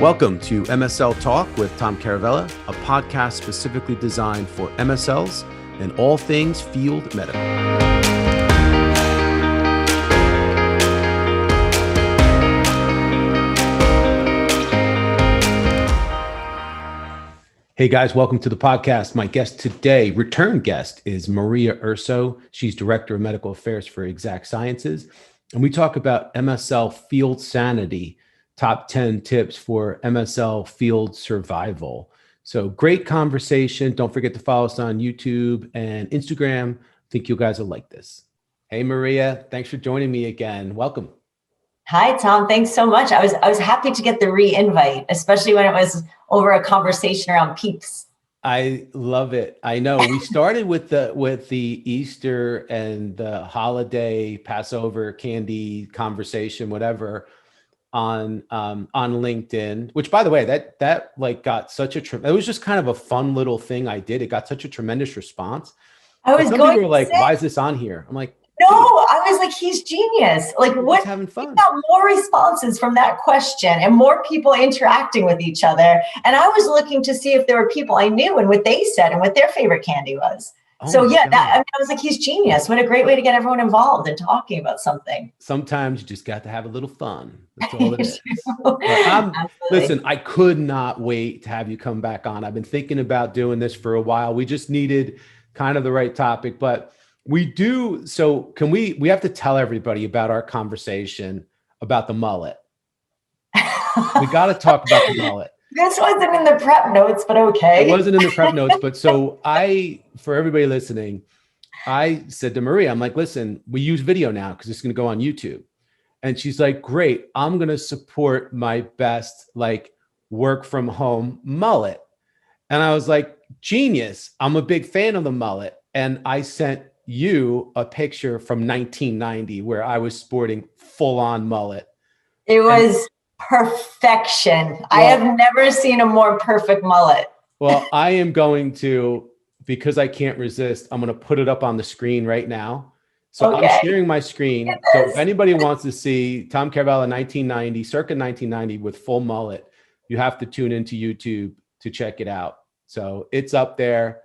Welcome to MSL Talk with Tom Caravela, a podcast specifically designed for MSLs and all things field medical. Hey guys, welcome to the podcast. My guest today, return guest, is Maria Urso. She's Director of Medical Affairs for Exact Sciences. And we talk about MSL Field Sanity, top 10 tips for MSL field survival. So great conversation. Don't forget to follow us on YouTube and Instagram. I think you guys will like this. Hey, Maria, thanks for joining me again. Welcome. Hi, Tom. Thanks so much. I was happy to get the re-invite, especially when it was over a conversation around peeps. I love it. I know we started with the Easter and the holiday Passover candy conversation, whatever, on LinkedIn, which, by the way, that like got such it was just kind of a fun little thing I did. It got such a tremendous response. Some people were like, why is this on here? I'm like, no, I was like, he's genius. Like, what? Having fun. We got more responses from that question and more people interacting with each other. And I was looking to see if there were people I knew and what they said and what their favorite candy was. So yeah, I was like, he's genius. What a great way to get everyone involved and talking about something. Sometimes you just got to have a little fun. That's all it is. Listen, I could not wait to have you come back on. I've been thinking about doing this for a while. We just needed kind of the right topic, but we do. So can we have to tell everybody about our conversation about the mullet. We got to talk about the mullet. This wasn't in the prep notes, but okay. It wasn't in the prep notes, but so for everybody listening, I said to Maria, I'm like, listen, we use video now because it's going to go on YouTube. And she's like, great, I'm going to support my best, like, work from home mullet. And I was like, genius. I'm a big fan of the mullet. And I sent you a picture from 1990 where I was sporting full on mullet. It was perfection. Well, I have never seen a more perfect mullet. Well, I am going to, because I can't resist, I'm going to put it up on the screen right now. So okay. I'm sharing my screen. So if anybody wants to see Tom Caravela 1990, circa 1990 with full mullet, you have to tune into YouTube to check it out. So it's up there,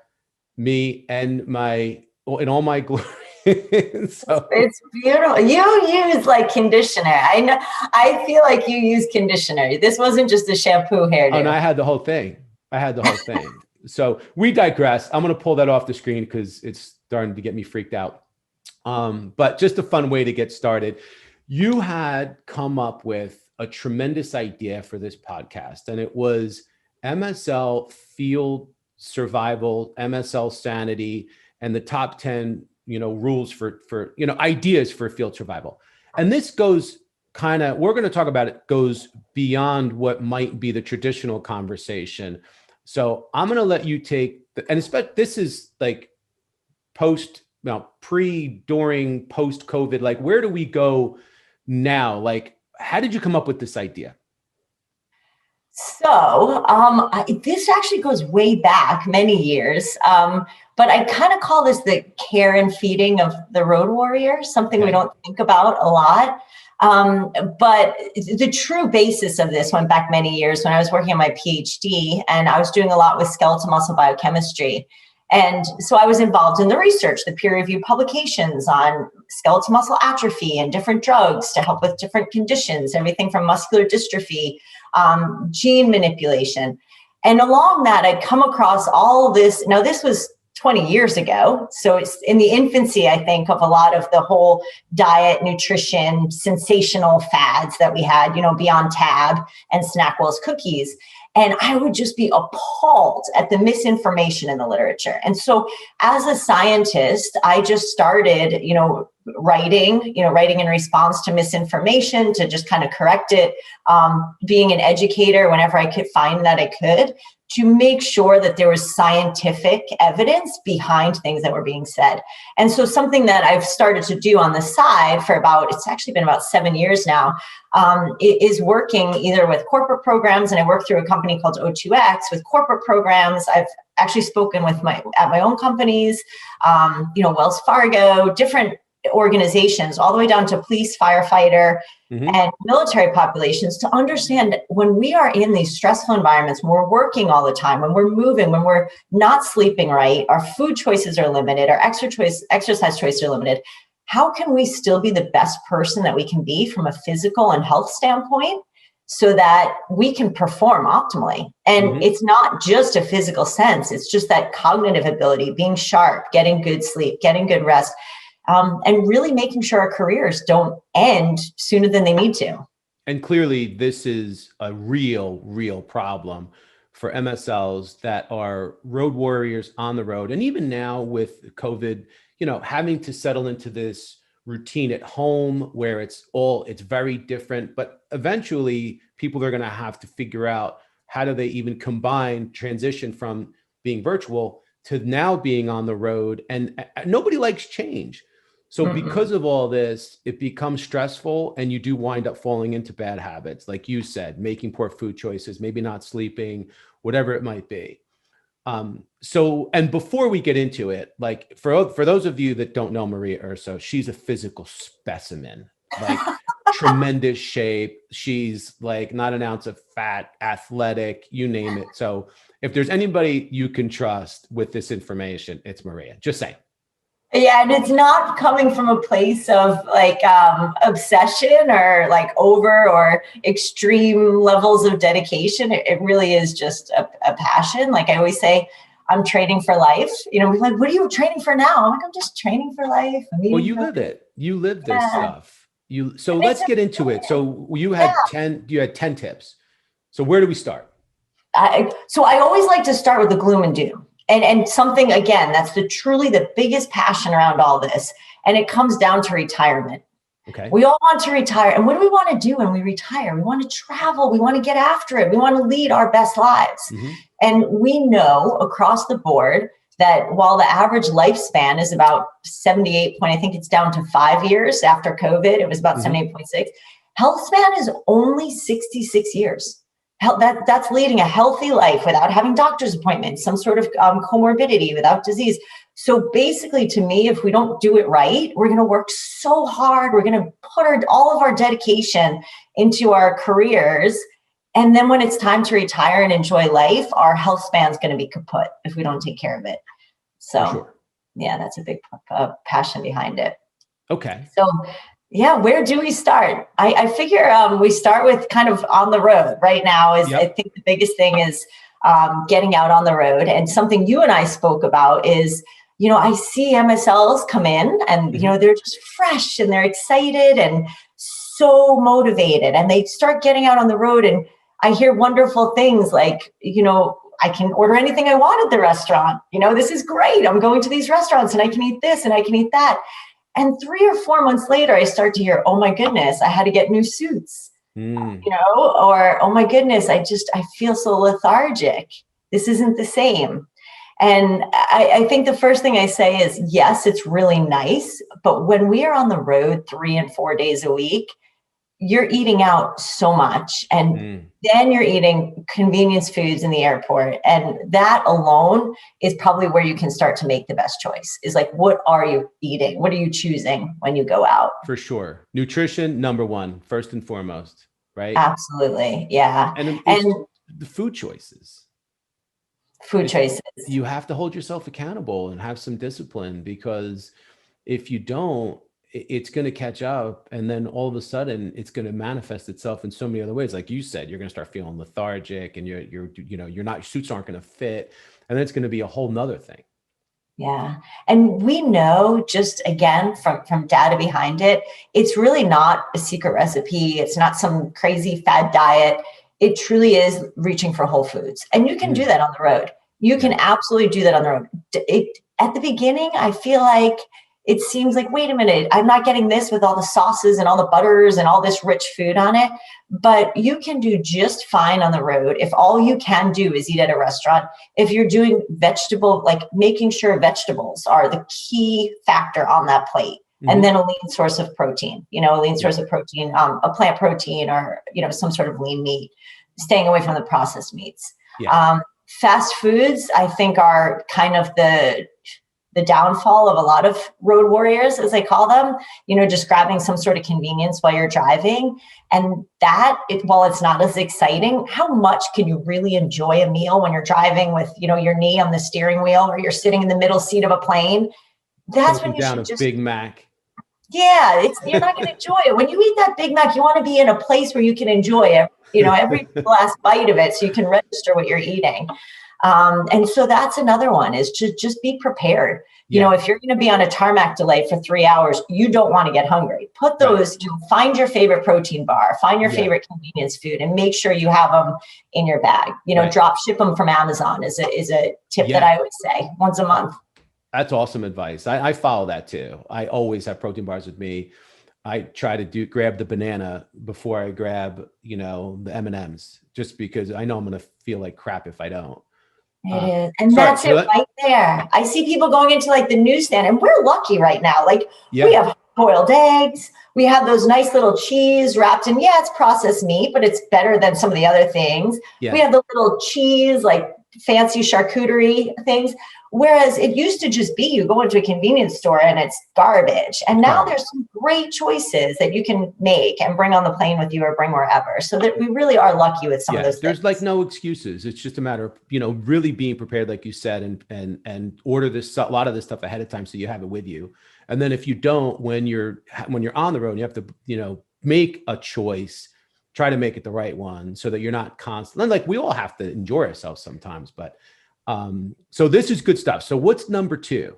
me and in all my glory. So it's beautiful. You use like conditioner. I know. I feel like you use conditioner. This wasn't just a shampoo hairdo. Oh, and I had the whole thing. So we digress. I'm going to pull that off the screen because it's starting to get me freaked out. But just a fun way to get started. You had come up with a tremendous idea for this podcast, and it was MSL field survival, MSL sanity, and the top 10 rules for ideas for field survival. And this goes we're going to talk about it, goes beyond what might be the traditional conversation. So I'm going to let you take, this is like pre, during, post COVID, like where do we go now? Like, how did you come up with this idea? So this actually goes way back many years. But I kind of call this the care and feeding of the road warrior, something we don't think about a lot. But the true basis of this went back many years when I was working on my PhD, and I was doing a lot with skeletal muscle biochemistry. And so I was involved in the research, the peer-reviewed publications on skeletal muscle atrophy and different drugs to help with different conditions, everything from muscular dystrophy, gene manipulation. And along that, I'd come across all this. Now, this was 20 years ago. So it's in the infancy, I think, of a lot of the whole diet, nutrition, sensational fads that we had, beyond Tab and Snackwell's cookies. And I would just be appalled at the misinformation in the literature. And so as a scientist, I just started, writing in response to misinformation, to just kind of correct it, being an educator whenever I could find that I could, to make sure that there was scientific evidence behind things that were being said. And so something that I've started to do on the side for it's actually been about 7 years now, is working either with corporate programs, and I work through a company called O2X with corporate programs. I've actually spoken with at my own companies, Wells Fargo, different organizations, all the way down to police, firefighter, Mhm. and military populations, to understand when we are in these stressful environments, when we're working all the time, when we're moving, when we're not sleeping right, our food choices are limited, our exercise choices are limited. How can we still be the best person that we can be from a physical and health standpoint so that we can perform optimally? And it's not just a physical sense, it's just that cognitive ability, being sharp, getting good sleep, getting good rest. And really making sure our careers don't end sooner than they need to. And clearly, this is a real problem for MSLs that are road warriors on the road. And even now with COVID, having to settle into this routine at home where it's very different, but eventually people are going to have to figure out how do they even transition from being virtual to now being on the road. And nobody likes change. So because of all this, it becomes stressful and you do wind up falling into bad habits. Like you said, making poor food choices, maybe not sleeping, whatever it might be. And before we get into it, like for those of you that don't know Maria Urso, she's a physical specimen, like tremendous shape. She's like not an ounce of fat, athletic, you name it. So if there's anybody you can trust with this information, it's Maria. Just saying. Yeah, and it's not coming from a place of like obsession or like over or extreme levels of dedication. It really is just a passion. Like I always say, I'm training for life. We're like, what are you training for now? I'm like, I'm just training for life. Well, you live it. You live this stuff. So And let's get into it. So you had 10 tips. So where do we start? So I always like to start with the gloom and doom. And something, again, that's truly the biggest passion around all this. And it comes down to retirement. Okay. We all want to retire. And what do we want to do when we retire? We want to travel. We want to get after it. We want to lead our best lives. And we know across the board that while the average lifespan is about 78 point, I think it's down to 5 years after COVID, it was about 78.6. Health span is only 66 years. That's leading a healthy life without having doctor's appointments, some sort of comorbidity, without disease. So basically, to me, if we don't do it right, we're going to work so hard. We're going to put all of our dedication into our careers. And then when it's time to retire and enjoy life, our health span is going to be kaput if we don't take care of it. So, yeah, that's a big passion behind it. Okay. So, yeah, where do we start? I figure we start with kind of on the road right now. I think the biggest thing is getting out on the road. And something you and I spoke about is, I see MSLs come in and, they're just fresh and they're excited and so motivated. And they start getting out on the road and I hear wonderful things like, I can order anything I want at the restaurant. This is great. I'm going to these restaurants and I can eat this and I can eat that. And 3 or 4 months later, I start to hear, oh my goodness, I had to get new suits, or, oh my goodness, I feel so lethargic. This isn't the same. And I think the first thing I say is, yes, it's really nice. But when we are on the road 3 and 4 days a week, you're eating out so much. And then you're eating convenience foods in the airport. And that alone is probably where you can start to make the best choice, is like, what are you eating? What are you choosing when you go out? For sure. Nutrition, number one, first and foremost, right? Absolutely. Yeah. And the food choices. You have to hold yourself accountable and have some discipline, because if you don't, it's going to catch up. And then all of a sudden it's going to manifest itself in so many other ways. Like you said, you're going to start feeling lethargic and your suits aren't going to fit. And then it's going to be a whole nother thing. Yeah. And we know, just again, from data behind it, it's really not a secret recipe. It's not some crazy fad diet. It truly is reaching for whole foods. And you can do that on the road. You can absolutely do that on the road. At the beginning, I feel like it seems like, wait a minute, I'm not getting this with all the sauces and all the butters and all this rich food on it. But you can do just fine on the road if all you can do is eat at a restaurant. If you're doing like making sure vegetables are the key factor on that plate. And then a lean source of protein, a plant protein, or, some sort of lean meat, staying away from the processed meats. Fast foods, I think, are kind of the downfall of a lot of road warriors, as I call them, just grabbing some sort of convenience while you're driving. And while it's not as exciting, how much can you really enjoy a meal when you're driving with, your knee on the steering wheel, or you're sitting in the middle seat of a plane? That's when you down should a just Big Mac. Yeah, you're not going to enjoy it. When you eat that Big Mac, you want to be in a place where you can enjoy it, every last bite of it, so you can register what you're eating. And so that's another one, is to just be prepared. If you're going to be on a tarmac delay for 3 hours, you don't want to get hungry. Put those, find your favorite protein bar, find your favorite convenience food, and make sure you have them in your bag. Drop ship them from Amazon is a tip that I always say once a month. That's awesome advice. I follow that too. I always have protein bars with me. I try to grab the banana before I grab, the M&Ms, just because I know I'm going to feel like crap if I don't. It is. And that's it right there. I see people going into like the newsstand, and we're lucky right now. Like we have boiled eggs. We have those nice little cheese wrapped in, it's processed meat, but it's better than some of the other things. Yeah. We have the little cheese, like fancy charcuterie things. Whereas it used to just be, you go into a convenience store and it's garbage. And now there's some great choices that you can make and bring on the plane with you or bring wherever. So that we really are lucky with some of those things. There's like no excuses. It's just a matter of, really being prepared, like you said, and order a lot of this stuff ahead of time so you have it with you. And then if you don't, when you're on the road, you have to, make a choice, try to make it the right one so that you're not constantly, like we all have to enjoy ourselves sometimes, but so this is good stuff. So what's number 2?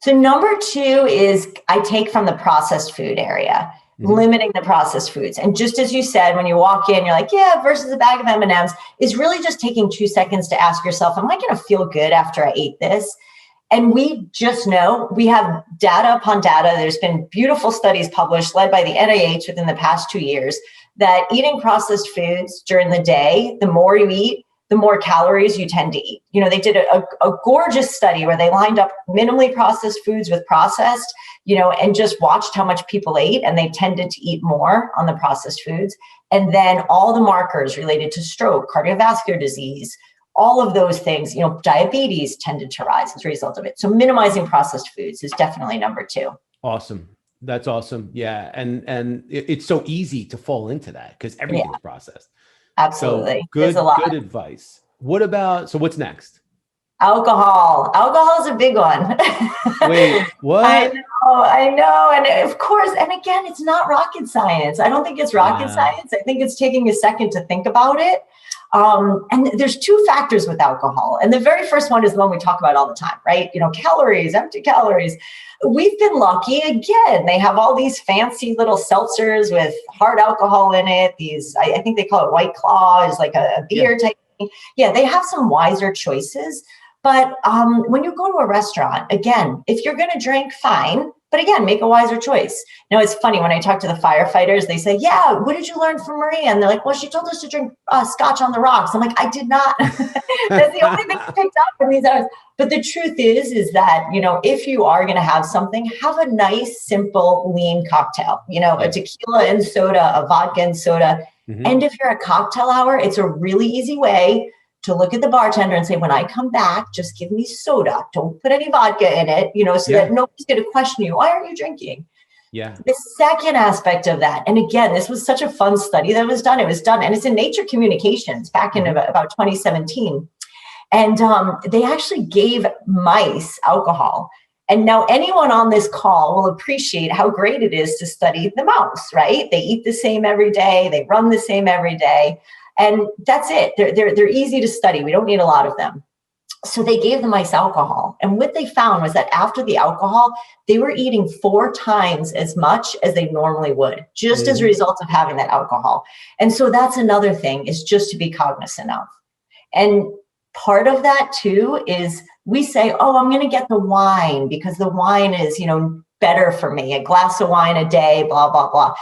So number 2 is I take from the processed food area, limiting the processed foods. And just as you said, when you walk in, you're like, versus a bag of M&Ms, is really just taking 2 seconds to ask yourself, am I going to feel good after I ate this? And we just know, we have data upon data. There's been beautiful studies published led by the NIH within the past 2 years that eating processed foods during the day, the more you eat, the more calories you tend to eat. They did a gorgeous study where they lined up minimally processed foods with processed, and just watched how much people ate, and they tended to eat more on the processed foods. And then all the markers related to stroke, cardiovascular disease, all of those things, diabetes tended to rise as a result of it. So minimizing processed foods is definitely number 2. Awesome. That's awesome. Yeah. And it's so easy to fall into that because everything's processed. Absolutely. So good advice. What's next? Alcohol. Alcohol is a big one. Wait, what? I know. And of course, and again, it's not rocket science. I don't think it's rocket science. I think it's taking a second to think about it. And there's 2 factors with alcohol. And the very first one is the one we talk about all the time, right? Calories, empty calories. We've been lucky. Again, they have all these fancy little seltzers with hard alcohol in it. These, I think they call it White Claw, is like a beer type thing. Yeah, they have some wiser choices. But when you go to a restaurant, again, if you're going to drink, fine. But again, make a wiser choice. Now, it's funny when I talk to the firefighters, they say, what did you learn from Maria? And they're like, well, she told us to drink scotch on the rocks. I'm like, I did not. That's the only thing I picked up from these hours. But the truth is that, if you are going to have something, have a nice, simple, lean cocktail, a tequila and soda, a vodka and soda. Mm-hmm. And if you're a cocktail hour, it's a really easy way to look at the bartender and say, when I come back, just give me soda. Don't put any vodka in it, so that nobody's going to question you. Why aren't you drinking? Yeah. The second aspect of that, and again, this was such a fun study that was done. It was done, and it's in Nature Communications back in about 2017. And they actually gave mice alcohol. And now anyone on this call will appreciate how great it is to study the mouse, right? They eat the same every day. They run the same every day. And that's it. They're easy to study. We don't need a lot of them. So they gave the mice alcohol. And what they found was that after the alcohol, they were eating 4 times as much as they normally would, just as a result of having that alcohol. And so that's another thing, is just to be cognizant of. And part of that too is we say, I'm going to get the wine because the wine is, better for me. A glass of wine a day, blah, blah, blah.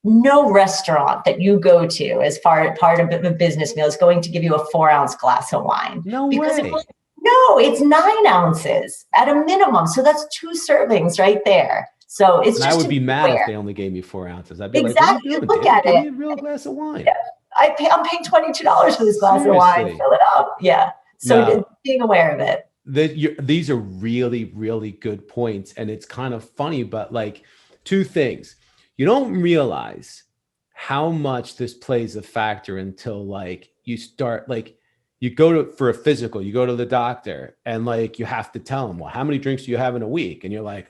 No restaurant that you go to as part of a business meal is going to give you a 4-ounce glass of wine. No way. It's 9 ounces at a minimum. So that's 2 servings right there. So it's just. I would be mad if they only gave me 4 ounces. I'd be like, what are you doing? Look at it. Give me a real glass of wine. Yeah. I'm paying $22 for this glass of wine. Fill it up. Yeah. So being aware of it. these are really, really good points. And it's kind of funny, but like two things. You don't realize how much this plays a factor until like you start, like you go to for a physical, you go to the doctor and like you have to tell them, well, how many drinks do you have in a week? And you're like,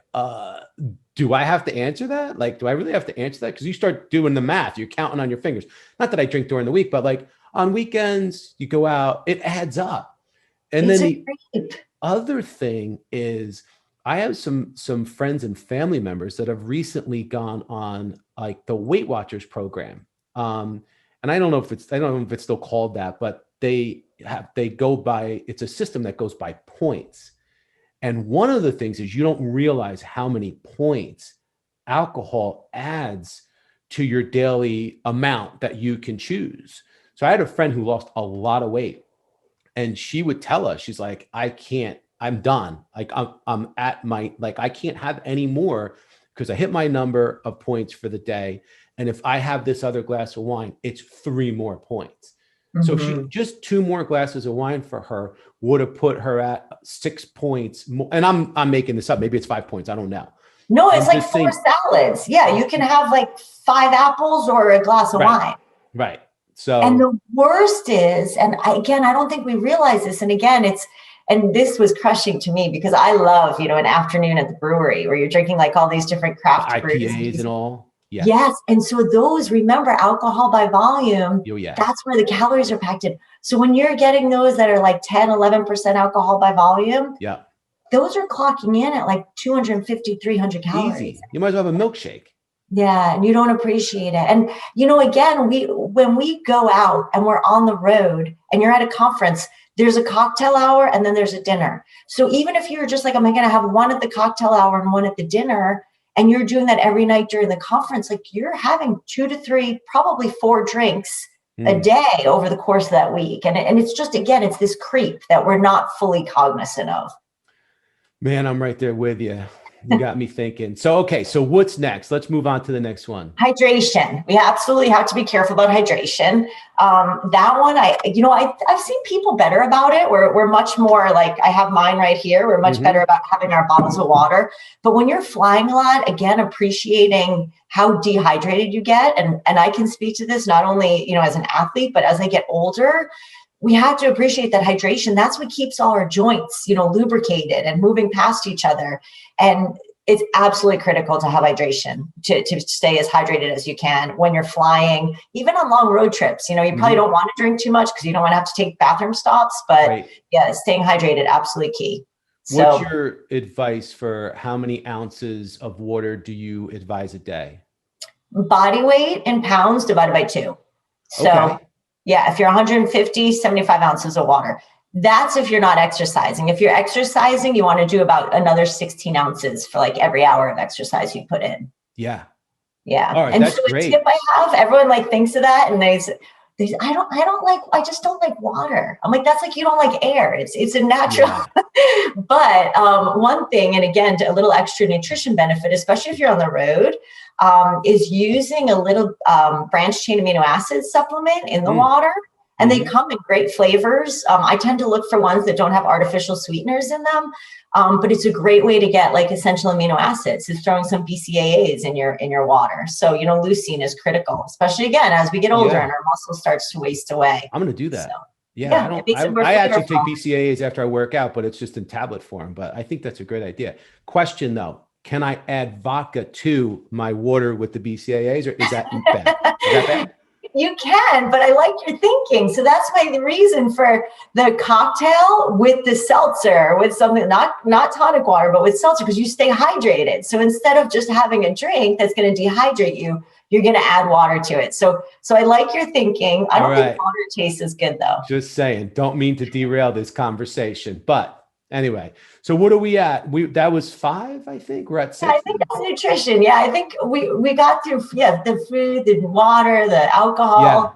do I have to answer that? Like, do I really have to answer that? Because you start doing the math, you're counting on your fingers. Not that I drink during the week, but like on weekends, you go out, it adds up. And It's then a the creep. other other thing is I have some friends and family members that have recently gone on like the Weight Watchers program. And I don't know if it's still called that, but they go by, it's a system that goes by points. And one of the things is you don't realize how many points alcohol adds to your daily amount that you can choose. So I had a friend who lost a lot of weight, and she would tell us, she's like, I'm done. Like I'm at my, like, I can't have any more because I hit my number of points for the day. And if I have this other glass of wine, it's 3 more points. So she just 2 more glasses of wine for her would have put her at 6 points more. And I'm making this up. Maybe it's 5 points. I don't know. No, it's I'm like just 4 saying, salads. Yeah, you can have like 5 apples or a glass of right, wine. right. And So the worst is, and again, I don't think we realize this. And again, and this was crushing to me because I love, an afternoon at the brewery where you're drinking like all these different craft brews. IPAs and all. Yes. Yes. And so those, remember, alcohol by volume, Oh, yes. that's where the calories are packed in. So when you're getting those that are like 10, 11% alcohol by volume, Yeah. those are clocking in at like 250, 300 calories. Easy. You might as well have a milkshake. Yeah, and you don't appreciate it. And again, when we go out and we're on the road and you're at a conference, there's a cocktail hour and then there's a dinner. So even if you're just like, I'm going to have one at the cocktail hour and one at the dinner, and you're doing that every night during the conference, like you're having 2 to 3, probably 4 drinks a day over the course of that week. And it's just, again, it's this creep that we're not fully cognizant of. Man, I'm right there with you. You got me thinking. So, okay. So what's next? Let's move on to the next one. Hydration. We absolutely have to be careful about hydration. That one, I've seen people better about it. We're much more like, I have mine right here. We're much better about having our bottles of water. But when you're flying a lot, again, appreciating how dehydrated you get. And I can speak to this not only, as an athlete, but as I get older, we have to appreciate that hydration. That's what keeps all our joints, lubricated and moving past each other. And it's absolutely critical to have hydration, to stay as hydrated as you can when you're flying, even on long road trips. You probably don't want to drink too much because you don't want to have to take bathroom stops, but yeah, staying hydrated, absolutely key. What's your advice for how many ounces of water do you advise a day? Body weight in pounds divided by 2. So yeah, if you're 150, 75 ounces of water. That's if you're not exercising. If you're exercising, you want to do about another 16 ounces for like every hour of exercise you put in. Yeah. Yeah. All right, and that's so great. A tip I have, everyone like thinks of that and I just don't like water. I'm like, that's like, you don't like air. It's a natural, but one thing, and again, a little extra nutrition benefit, especially if you're on the road, is using a little branched chain amino acid supplement in the water. And they come in great flavors. I tend to look for ones that don't have artificial sweeteners in them. But it's a great way to get like essential amino acids. It's throwing some BCAAs in your water. So, leucine is critical, especially again, as we get older and our muscle starts to waste away. I'm going to do that. So, I actually take BCAAs after I work out, but it's just in tablet form. But I think that's a great idea. Question though, can I add vodka to my water with the BCAAs, or is that bad? Is that bad? You can, but I like your thinking. So that's why the reason for the cocktail with the seltzer, with something not tonic water, but with seltzer, because you stay hydrated. So instead of just having a drink that's going to dehydrate you, you're going to add water to it. So I like your thinking. I don't think water tastes as good though. Just saying, don't mean to derail this conversation, but anyway, so what are we at? That was 5, I think. We're at 6. Yeah, I think that's nutrition. Yeah, I think we got through the food, the water, the alcohol. Yeah.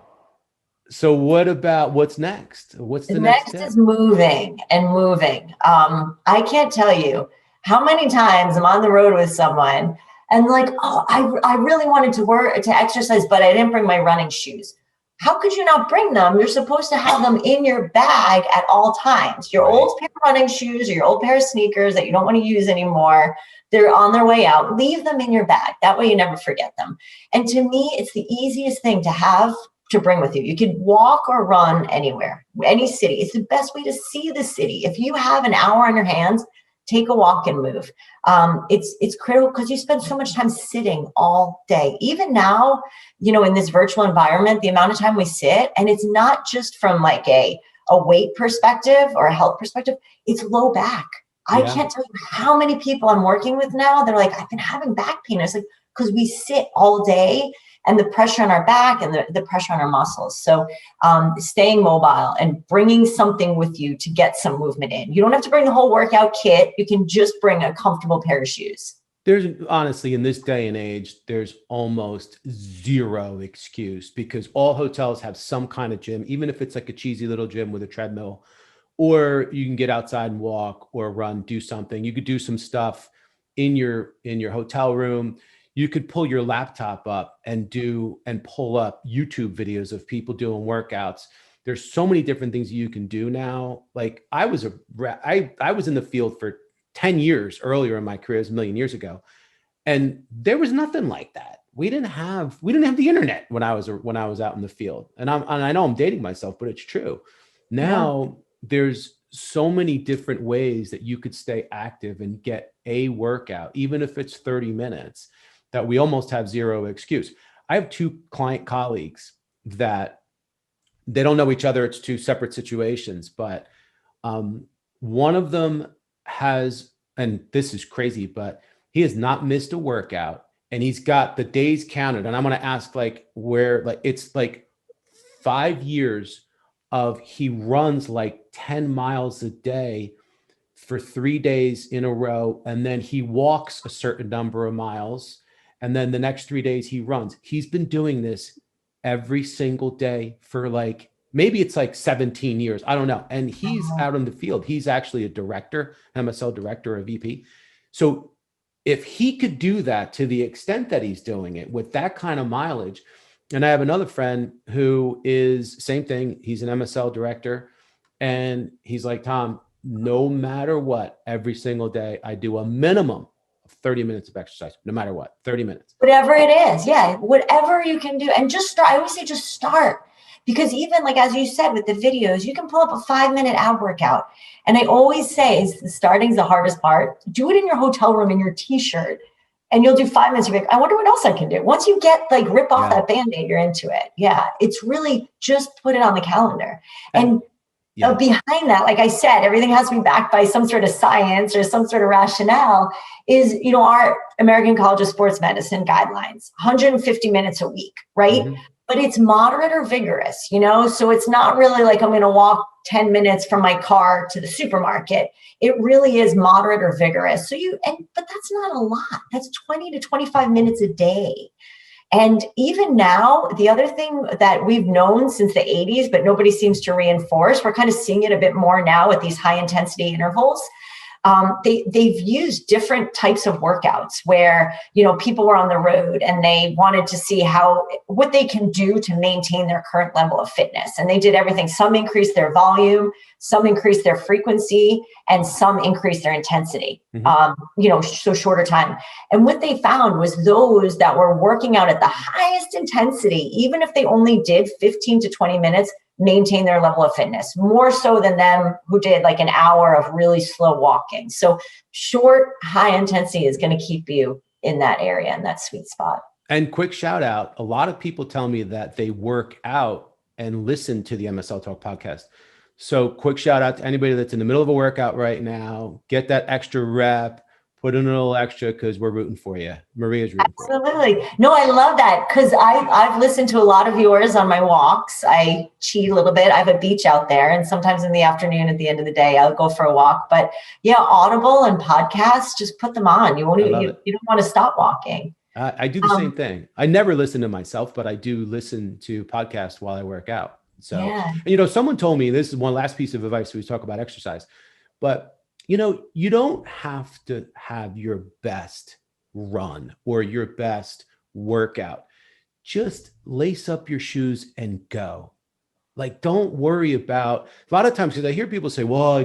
So what's next? What's the next step? Is moving and moving. I can't tell you how many times I'm on the road with someone and like, oh, I really wanted to exercise, but I didn't bring my running shoes. how could you not bring them? You're supposed to have them in your bag at all times. Your old pair of running shoes or your old pair of sneakers that you don't want to use anymore, they're on their way out. Leave them in your bag. That way you never forget them. And to me, it's the easiest thing to have to bring with you. You could walk or run anywhere, any city. It's the best way to see the city. If you have an hour on your hands, take a walk and move. It's critical because you spend so much time sitting all day. Even now, in this virtual environment, the amount of time we sit, and it's not just from like a weight perspective or a health perspective, it's low back. I can't tell you how many people I'm working with now. They're like, I've been having back pain. It's like, because we sit all day and the pressure on our back and the pressure on our muscles. So staying mobile and bringing something with you to get some movement in. You don't have to bring the whole workout kit. You can just bring a comfortable pair of shoes. There's honestly, in this day and age, there's almost zero excuse because all hotels have some kind of gym, even if it's like a cheesy little gym with a treadmill, or you can get outside and walk or run, do something. You could do some stuff in your hotel room. You could pull your laptop up and pull up YouTube videos of people doing workouts. There's so many different things you can do now. Like I was in the field for 10 years earlier in my career, it was a million years ago. And there was nothing like that. We didn't have the internet when I was out in the field. And I know I'm dating myself, but it's true. Now there's so many different ways that you could stay active and get a workout, even if it's 30 minutes, that we almost have zero excuse. I have two client colleagues that they don't know each other. It's two separate situations, but one of them has, and this is crazy, but he has not missed a workout and he's got the days counted. And I'm going to ask it's like 5 years of he runs like 10 miles a day for 3 days in a row. And then he walks a certain number of miles. And then the next 3 days he runs. He's been doing this every single day for maybe it's like 17 years. I don't know. And he's out in the field. He's actually a director, MSL director, a VP. So if he could do that to the extent that he's doing it with that kind of mileage, and I have another friend who is same thing. He's an MSL director. And he's like, Tom, no matter what, every single day I do a minimum of 30 minutes of exercise, no matter what, 30 minutes. Whatever it is. Yeah. Whatever you can do. And just start. I always say just start. Because even like, as you said, with the videos, you can pull up a 5-minute ab workout. And I always say starting is the hardest part. Do it in your hotel room in your t-shirt and you'll do 5 minutes. You'll be like, I wonder what else I can do. Once you get rip off that Band-Aid, you're into it. Yeah. It's really just put it on the calendar. And behind that, like I said, everything has to be backed by some sort of science or some sort of rationale is, our American College of Sports Medicine guidelines, 150 minutes a week, right? Mm-hmm. But it's moderate or vigorous, so it's not really like I'm going to walk 10 minutes from my car to the supermarket. It really is moderate or vigorous. But that's not a lot. That's 20 to 25 minutes a day. And even now, the other thing that we've known since the 80s, but nobody seems to reinforce, we're kind of seeing it a bit more now at these high intensity intervals. They've used different types of workouts where, people were on the road and they wanted to see what they can do to maintain their current level of fitness. And they did everything. Some increased their volume, some increased their frequency, and some increased their intensity, so shorter time. And what they found was those that were working out at the highest intensity, even if they only did 15 to 20 minutes, maintain their level of fitness more so than them who did like an hour of really slow walking. So short, high intensity is going to keep you in that area, in that sweet spot. And quick shout out. A lot of people tell me that they work out and listen to the MSL Talk podcast. So quick shout out to anybody that's in the middle of a workout right now. Get that extra rep. Put in a little extra because we're rooting for you. Maria's rooting for you. Absolutely. No, I love that because I've listened to a lot of yours on my walks. I cheat a little bit. I have a beach out there, and sometimes in the afternoon at the end of the day, I'll go for a walk. But yeah, Audible and podcasts, just put them on. You don't want to stop walking. I do the same thing. I never listen to myself, but I do listen to podcasts while I work out. So, and, someone told me, this is one last piece of advice. We talk about exercise, but you don't have to have your best run or your best workout. just lace up your shoes and go. Like, don't worry about, a lot of times, because I hear people say, well,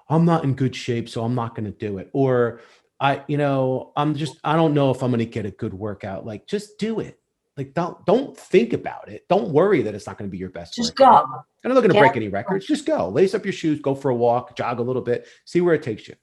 I'm not in good shape, so I'm not going to do it. Or I don't know if I'm going to get a good workout. Like, just do it. Like, don't think about it. Don't worry that it's not going to be your best Just workout. go. I'm not going to break any records. Just go, lace up your shoes, go for a walk, jog a little bit, see where it takes you.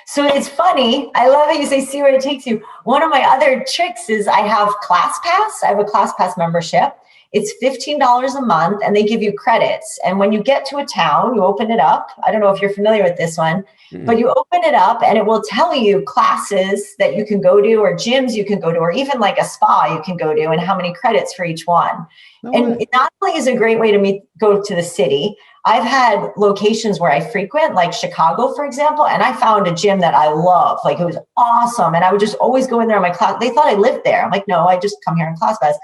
So it's funny. I love how you say, see where it takes you. One of my other tricks is I have ClassPass. I have a ClassPass membership. It's $15 a month and they give you credits. And when you get to a town, you open it up. I don't know if you're familiar with this one, but you open it up and it will tell you classes that you can go to, or gyms you can go to, or even like a spa you can go to, and how many credits for each one. And it not only is a great way to go to the city, I've had locations where I frequent, like Chicago, for example, and I found a gym that I love. Like, it was awesome. And I would just always go in there on my class. They thought I lived there. I'm like, no, I just come here in ClassPass.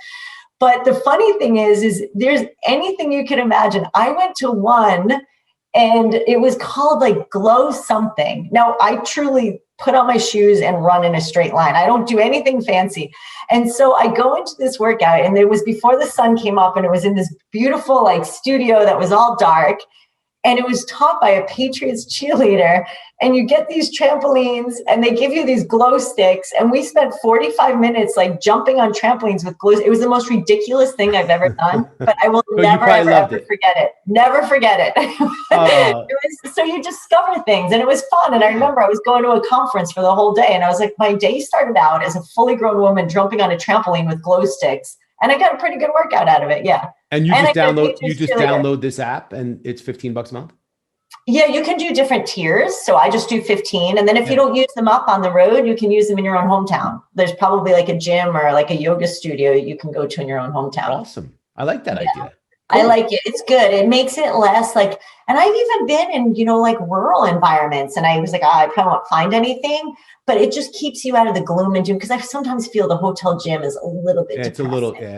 But the funny thing is there's anything you can imagine. I went to one and it was called like Glow something. Now, I truly put on my shoes and run in a straight line. I don't do anything fancy. And so I go into this workout, and it was before the sun came up, and it was in this beautiful like studio that was all dark. And it was taught by a Patriots cheerleader. And you get these trampolines and they give you these glow sticks. And we spent 45 minutes like jumping on trampolines with glow. It was the most ridiculous thing I've ever done, but I will never, ever forget it. Never forget it. So you discover things, and it was fun. And I remember I was going to a conference for the whole day, and I was like, my day started out as a fully grown woman jumping on a trampoline with glow sticks. And I got a pretty good workout out of it. Yeah. And you just download this app, and it's $15 a month? Yeah, you can do different tiers. So I just do 15. And then if you don't use them up on the road, you can use them in your own hometown. There's probably like a gym or like a yoga studio you can go to in your own hometown. Awesome. I like that idea. Cool. I like it. It's good. It makes it less like, and I've even been in, like rural environments, and I was like, I probably won't find anything, but it just keeps you out of the gloom and doom. Cause I sometimes feel the hotel gym is a little bit depressing.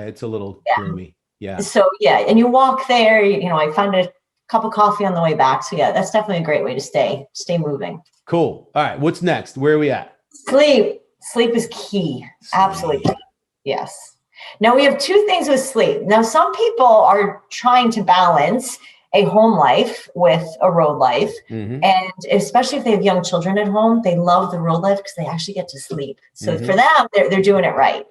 It's a little gloomy. Yeah. So and you walk there, I found a cup of coffee on the way back. So yeah, that's definitely a great way to stay moving. Cool. All right. What's next? Where are we at? Sleep. Sleep is key. Absolutely key. Yes. Now we have two things with sleep. Now, some people are trying to balance a home life with a road life. And especially if they have young children at home, they love the road life because they actually get to sleep. So for them, they're doing it right.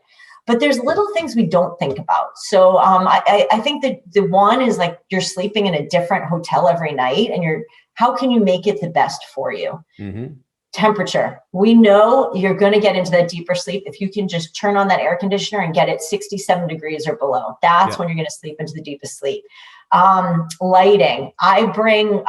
But there's little things we don't think about. So I think that the one is like you're sleeping in a different hotel every night, and how can you make it the best for you? Temperature. We know you're going to get into that deeper sleep if you can just turn on that air conditioner and get it 67 degrees or below. That's when you're going to sleep into the deepest sleep. Lighting. I bring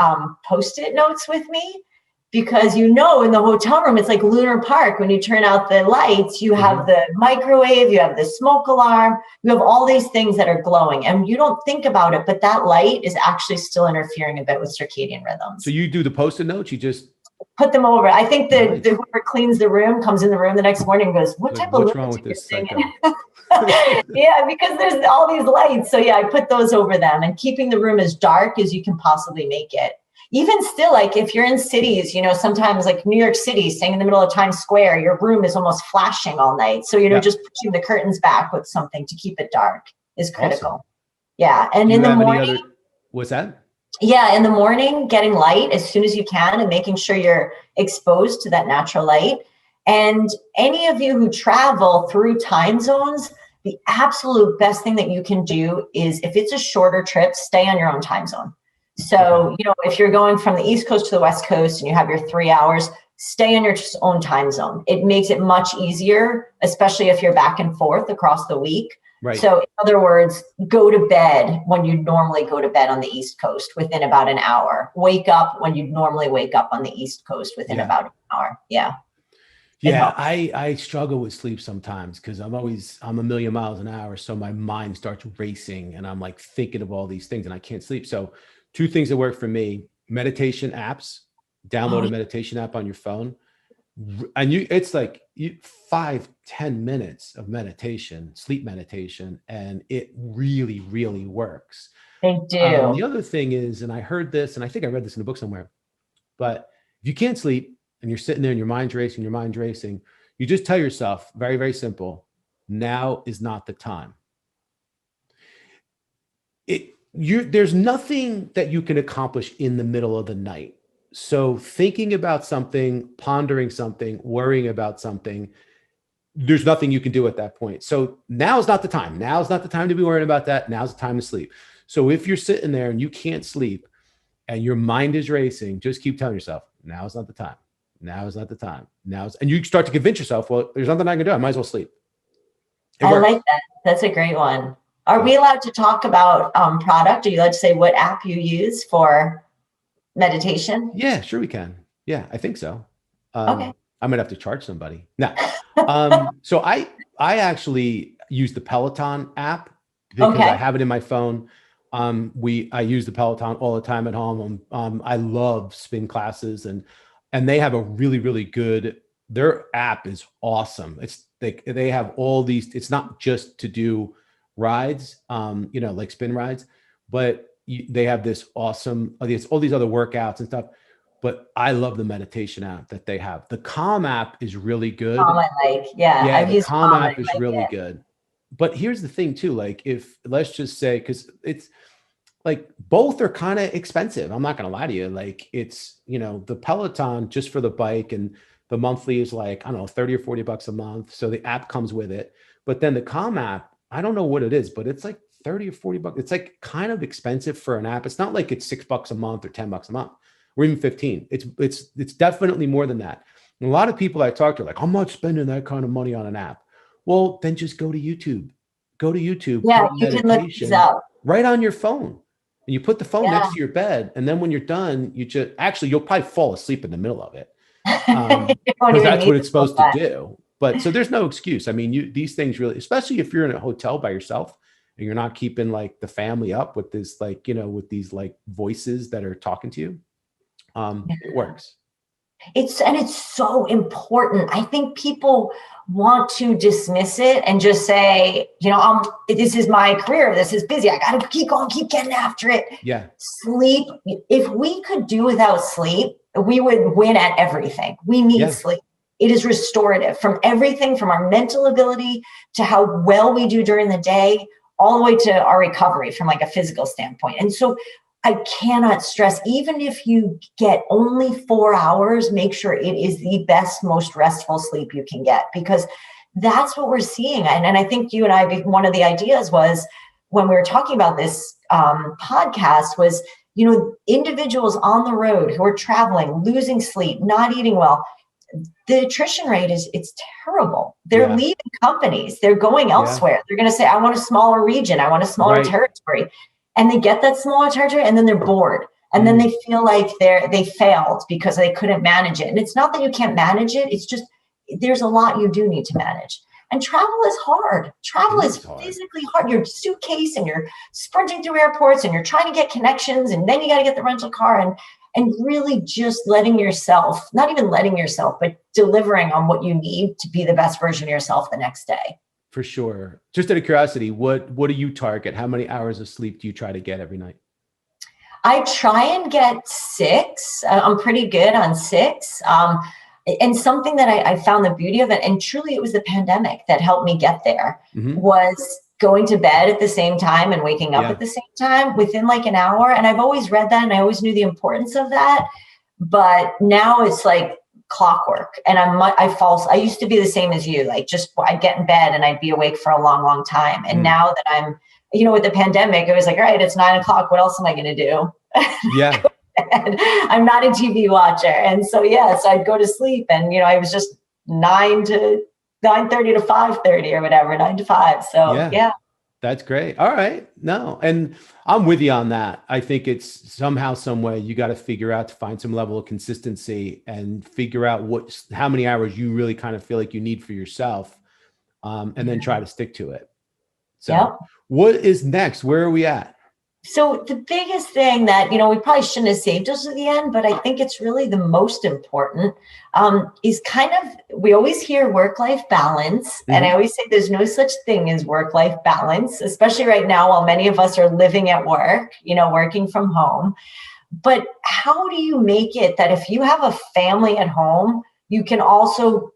Post-it notes with me, because in the hotel room, it's like Lunar Park. When you turn out the lights, you have the microwave, you have the smoke alarm, you have all these things that are glowing, and you don't think about it, but that light is actually still interfering a bit with circadian rhythms. So you do the Post-it notes, you just put them over. I think that whoever cleans the room comes in the room the next morning and goes, what's wrong with this thing? Yeah, because there's all these lights. So yeah, I put those over them, and keeping the room as dark as you can possibly make it. Even still, like if you're in cities, sometimes like New York City, staying in the middle of Times Square, your room is almost flashing all night. So, just pushing the curtains back with something to keep it dark is critical. Awesome. Yeah. And in the morning, what's that? Yeah. In the morning, getting light as soon as you can and making sure you're exposed to that natural light. And any of you who travel through time zones, the absolute best thing that you can do is, if it's a shorter trip, stay on your own time zone. So, if you're going from the East Coast to the West Coast and you have your 3 hours, stay in your own time zone. It makes it much easier, especially if you're back and forth across the week. Right. So in other words, go to bed when you normally go to bed on the East Coast within about an hour. Wake up when you normally wake up on the East Coast within about an hour. Yeah. Yeah, I struggle with sleep sometimes because I'm a million miles an hour. So my mind starts racing and I'm like thinking of all these things and I can't sleep. So two things that work for me: meditation apps. Download a meditation app on your phone, and it's like 5-10 minutes of meditation, sleep meditation, and it really, really works. They do. The other thing is, and I heard this, and I think I read this in a book somewhere, but if you can't sleep and you're sitting there and your mind's racing, you just tell yourself, very, very simple, now is not the time. there's nothing that you can accomplish in the middle of the night. So thinking about something, pondering something, worrying about something, there's nothing you can do at that point. So now is not the time. Now is not the time to be worrying about that. Now's the time to sleep. So if you're sitting there and you can't sleep and your mind is racing, just keep telling yourself, now is not the time. Now is not the time. And you start to convince yourself, well, there's nothing I can do. I might as well sleep. I like that. That's a great one. Are we allowed to talk about product? Are you allowed to say what app you use for meditation? Yeah, sure we can. Yeah, I think so. Okay. I might have to charge somebody. No. So I actually use the Peloton app because I have it in my phone. I use the Peloton all the time at home. I love spin classes and they have a really, really good, their app is awesome. They have all these, it's not just to do rides, like spin rides, but they have this awesome, all these other workouts and stuff. But I love the meditation app that they have. The Calm app is really good. Calm, I like. Yeah, I've used Calm app is really good. But here's the thing too, like let's just say, because it's like both are kind of expensive. I'm not going to lie to you. Like it's, the Peloton just for the bike and the monthly is like, I don't know, 30 or 40 bucks a month. So the app comes with it. But then the Calm app, I don't know what it is, but it's like 30 or 40 bucks. It's like kind of expensive for an app. It's not like it's $6 a month or 10 bucks a month or even 15. It's definitely more than that. And a lot of people I talk to are like, I'm not spending that kind of money on an app. Well, then just go to YouTube. Yeah, you can look these up right on your phone. And you put the phone next to your bed. And then when you're done, you'll probably fall asleep in the middle of it. Because that's what it's supposed to do. But so there's no excuse. I mean, these things really, especially if you're in a hotel by yourself and you're not keeping like the family up with this, with these like voices that are talking to you, it works. It's so important. I think people want to dismiss it and just say, this is my career. This is busy. I got to keep going, keep getting after it. Yeah. Sleep. If we could do without sleep, we would win at everything. We need sleep. It is restorative from everything from our mental ability to how well we do during the day, all the way to our recovery from like a physical standpoint. And so I cannot stress, even if you get only 4 hours, make sure it is the best, most restful sleep you can get, because that's what we're seeing. And I think you and I, one of the ideas was when we were talking about this podcast was, individuals on the road who are traveling, losing sleep, not eating well. The attrition rate it's terrible. They're leaving companies. They're going elsewhere. They're going to say, I want a smaller region. I want a smaller territory. And they get that smaller territory and then they're bored. And then they feel like they failed because they couldn't manage it. And it's not that you can't manage it. It's just, there's a lot you do need to manage. And travel is hard. Travel is physically hard. Your suitcase and you're sprinting through airports and you're trying to get connections. And then you got to get the rental car and really just letting yourself, not even letting yourself, but delivering on what you need to be the best version of yourself the next day. For sure. Just out of curiosity, what do you target? How many hours of sleep do you try to get every night? I try and get 6. I'm pretty good on 6. And something that I found the beauty of it, and truly it was the pandemic that helped me get there, was going to bed at the same time and waking up at the same time within like an hour. And I've always read that and I always knew the importance of that. But now it's like clockwork. And I used to be the same as you, like just I'd get in bed and I'd be awake for a long, long time. And now that I'm, with the pandemic, it was like, all right, it's 9 o'clock. What else am I going to do? Yeah. I'm not a TV watcher. And so, so I'd go to sleep and, I was just 9:30 to 5:30 or whatever, 9 to 5. So yeah. That's great. All right. No, and I'm with you on that. I think it's somehow, some way you got to figure out to find some level of consistency and figure out how many hours you really kind of feel like you need for yourself, and then try to stick to it. So what is next? Where are we at? So the biggest thing that, we probably shouldn't have saved us at the end, but I think it's really the most important, is kind of, we always hear work-life balance. And I always say there's no such thing as work-life balance, especially right now while many of us are living at work, working from home. But how do you make it that if you have a family at home, you can also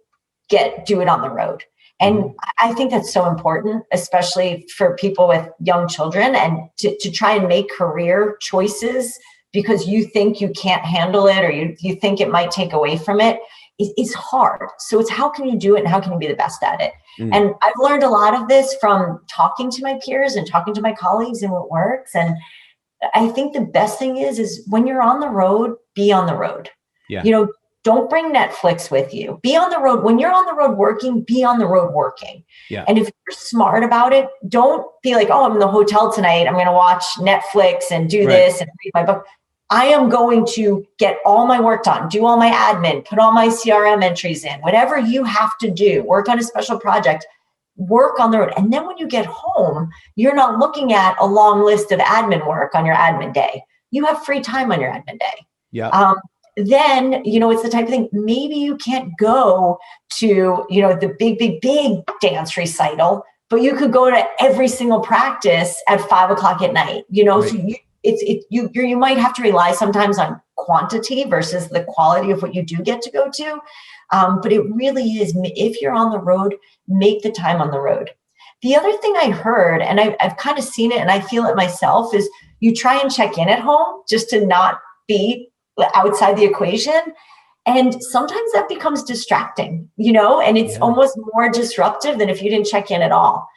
do it on the road? And I think that's so important, especially for people with young children, and to try and make career choices because you think you can't handle it or you think it might take away from it is hard. So it's how can you do it and how can you be the best at it? And I've learned a lot of this from talking to my peers and talking to my colleagues and what works. And I think the best thing is when you're on the road, be on the road. Yeah. You know, don't bring Netflix with you. Be on the road. When you're on the road working, be on the road working. Yeah. And if you're smart about it, don't be like, oh, I'm in the hotel tonight. I'm going to watch Netflix and do this and read my book. I am going to get all my work done, do all my admin, put all my CRM entries in, whatever you have to do, work on a special project, work on the road. And then when you get home, you're not looking at a long list of admin work on your admin day. You have free time on your admin day. Yeah. Then, you know, it's the type of thing, maybe you can't go to, you know, the big dance recital, but you could go to every single practice at 5 o'clock at night, you know, so you might have to rely sometimes on quantity versus the quality of what you do get to go to. But it really is, if you're on the road, make the time on the road. The other thing I heard, and I've kind of seen it and I feel it myself, is you try and check in at home just to not be outside the equation. And sometimes that becomes distracting, you know, and it's almost more disruptive than if you didn't check in at all.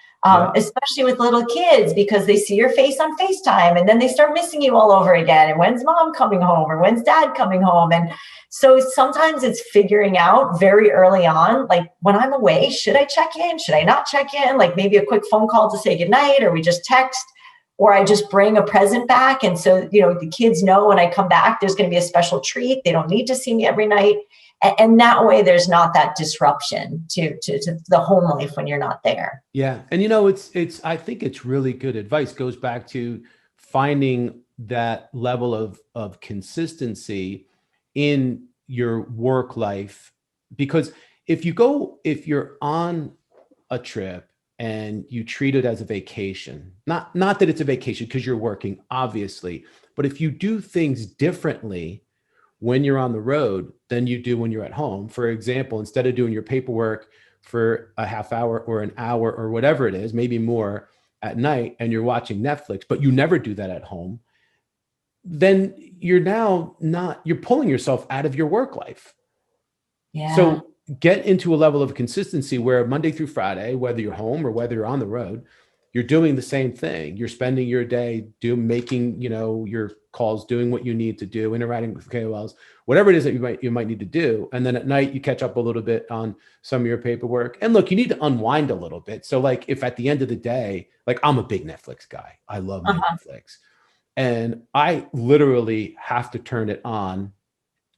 Especially with little kids, because they see your face on FaceTime and then they start missing you all over again. And when's mom coming home or when's dad coming home? And so sometimes it's figuring out very early on, like when I'm away, should I check in? Should I not check in? Like maybe a quick phone call to say goodnight, or we just text, or I just bring a present back. And so, you know, the kids know when I come back, there's going to be a special treat. They don't need to see me every night. And that way there's not that disruption to the home life when you're not there. Yeah. And, you know, I think it's really good advice. Goes back to finding that level of consistency in your work life, because if you're on a trip and you treat it as a vacation, not that it's a vacation because you're working, obviously, but if you do things differently when you're on the road than you do when you're at home. For example, instead of doing your paperwork for a half hour or an hour or whatever it is, maybe more at night, and you're watching Netflix, but you never do that at home, then you're pulling yourself out of your work life. Yeah. So get into a level of consistency where Monday through Friday, whether you're home or whether you're on the road, you're doing the same thing. You're spending your day making, you know, your calls, doing what you need to do, interacting with KOLs, whatever it is that you might need to do. And then at night you catch up a little bit on some of your paperwork. And look, you need to unwind a little bit. So like if at the end of the day, like I'm a big Netflix guy, I love my Netflix, and I literally have to turn it on.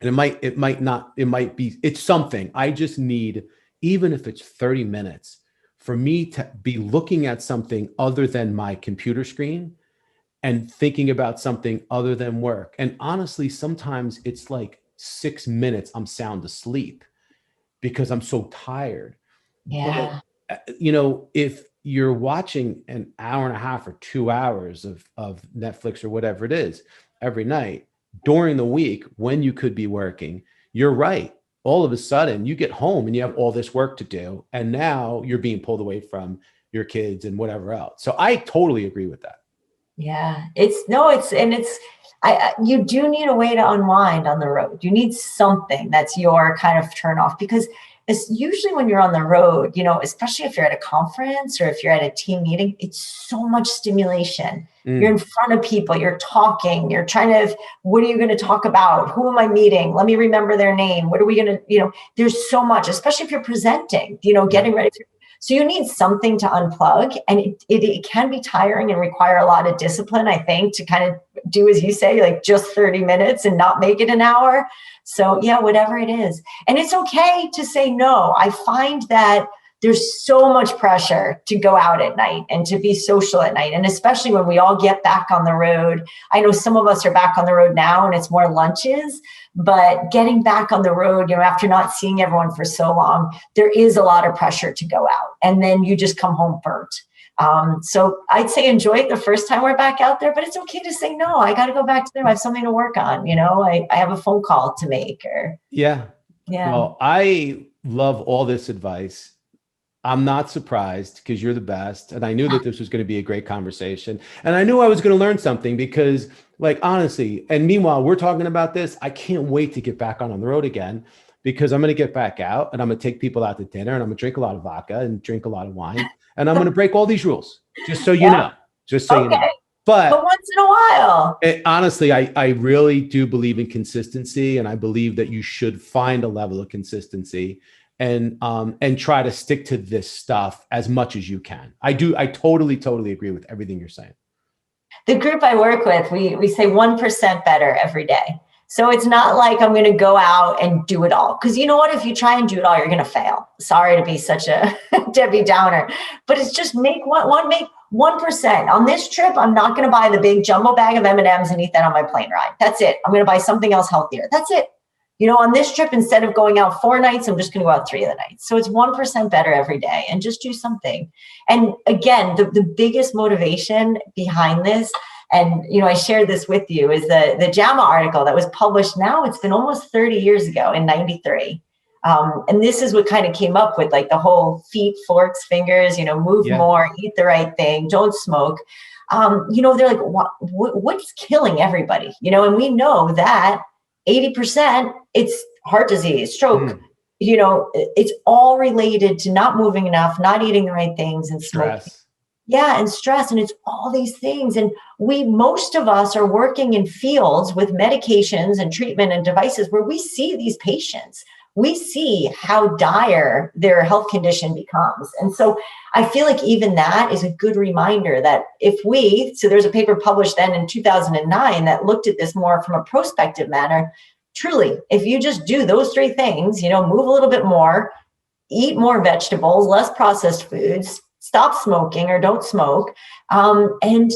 And it's something I just need, even if it's 30 minutes, for me to be looking at something other than my computer screen and thinking about something other than work. And honestly, sometimes it's like 6 minutes, I'm sound asleep because I'm so tired. Yeah. But, you know, if you're watching an hour and a half or 2 hours of Netflix or whatever it is every night during the week when you could be working, you're right. All of a sudden you get home and you have all this work to do. And now you're being pulled away from your kids and whatever else. So I totally agree with that. Yeah, you do need a way to unwind on the road. You need something that's your kind of turn off, because it's usually when you're on the road, you know, especially if you're at a conference or if you're at a team meeting, it's so much stimulation. You're in front of people, you're talking, you're trying to, what are you going to talk about? Who am I meeting? Let me remember their name. What are we going to, you know, there's so much, especially if you're presenting, you know, getting ready. So you need something to unplug, and it can be tiring and require a lot of discipline, I think, to kind of do, as you say, like just 30 minutes and not make it an hour. So yeah, whatever it is. And it's okay to say no. I find that there's so much pressure to go out at night and to be social at night. And especially when we all get back on the road. I know some of us are back on the road now and it's more lunches, but getting back on the road, you know, after not seeing everyone for so long, there is a lot of pressure to go out, and then you just come home burnt. So I'd say enjoy it the first time we're back out there, but it's okay to say, no, I got to go back to there. I have something to work on. You know, I have a phone call to make, or. Yeah. Yeah. Well, I love all this advice. I'm not surprised because you're the best. And I knew that this was going to be a great conversation. And I knew I was going to learn something because, like, honestly, and meanwhile, we're talking about this. I can't wait to get back on the road again because I'm going to get back out and I'm going to take people out to dinner and I'm going to drink a lot of vodka and drink a lot of wine. And I'm going to break all these rules, just so you know, just so you know. But once in a while. Honestly, I really do believe in consistency. And I believe that you should find a level of consistency and try to stick to this stuff as much as you can. I totally agree with everything you're saying. The group I work with, we say 1% better every day. So it's not like I'm going to go out and do it all. Because you know what? If you try and do it all, you're going to fail. Sorry to be such a Debbie Downer, but it's just make 1%. On this trip, I'm not going to buy the big jumbo bag of M&Ms and eat that on my plane ride. That's it. I'm going to buy something else healthier. That's it. You know, on this trip, instead of going out 4 nights, I'm just going to go out 3 of the nights. So it's 1% better every day and just do something. And again, the biggest motivation behind this, and, you know, I shared this with you, is the JAMA article that was published now. It's been almost 30 years ago in 93. And this is what kind of came up with like the whole feet, forks, fingers, you know, move more, eat the right thing, don't smoke. You know, they're like, what's killing everybody? You know, and we know that 80%, it's heart disease, stroke, you know, it's all related to not moving enough, not eating the right things and smoking. Stress. Yeah. And stress. And it's all these things. And most of us are working in fields with medications and treatment and devices where we see these patients. We see how dire their health condition becomes. And so I feel like even that is a good reminder that so there's a paper published then in 2009 that looked at this more from a prospective manner. Truly, if you just do those 3 things, you know, move a little bit more, eat more vegetables, less processed foods, stop smoking or don't smoke, and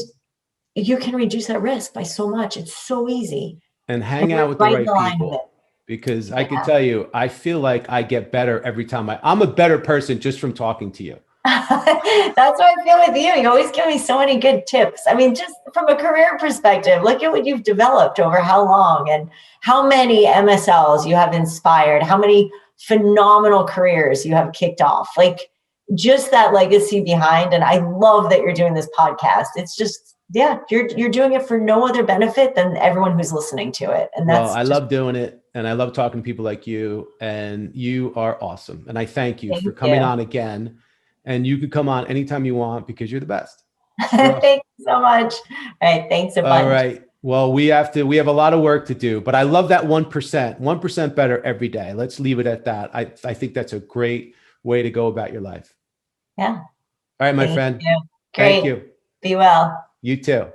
you can reduce that risk by so much. It's so easy. And hang out with the right people. Because I can tell you, I feel like I get better every time. I'm a better person just from talking to you. That's what I feel with you. You always give me so many good tips. I mean, just from a career perspective, look at what you've developed over how long and how many MSLs you have inspired, how many phenomenal careers you have kicked off. Like just that legacy behind. And I love that you're doing this podcast. It's just, you're doing it for no other benefit than everyone who's listening to it. And that's I love doing it. And I love talking to people like you, and you are awesome. And I thank you for coming on again. And you can come on anytime you want because you're the best. Thank you so much. All right. Thanks a bunch. All right. Well, we have a lot of work to do, but I love that 1% better every day. Let's leave it at that. I think that's a great way to go about your life. Yeah. All right, my friend. You. Great. Thank you. Be well. You too.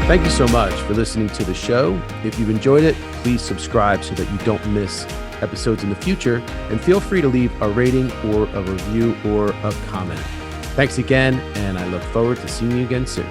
Thank you so much for listening to the show. If you've enjoyed it, please subscribe so that you don't miss episodes in the future. And feel free to leave a rating or a review or a comment. Thanks again, and I look forward to seeing you again soon.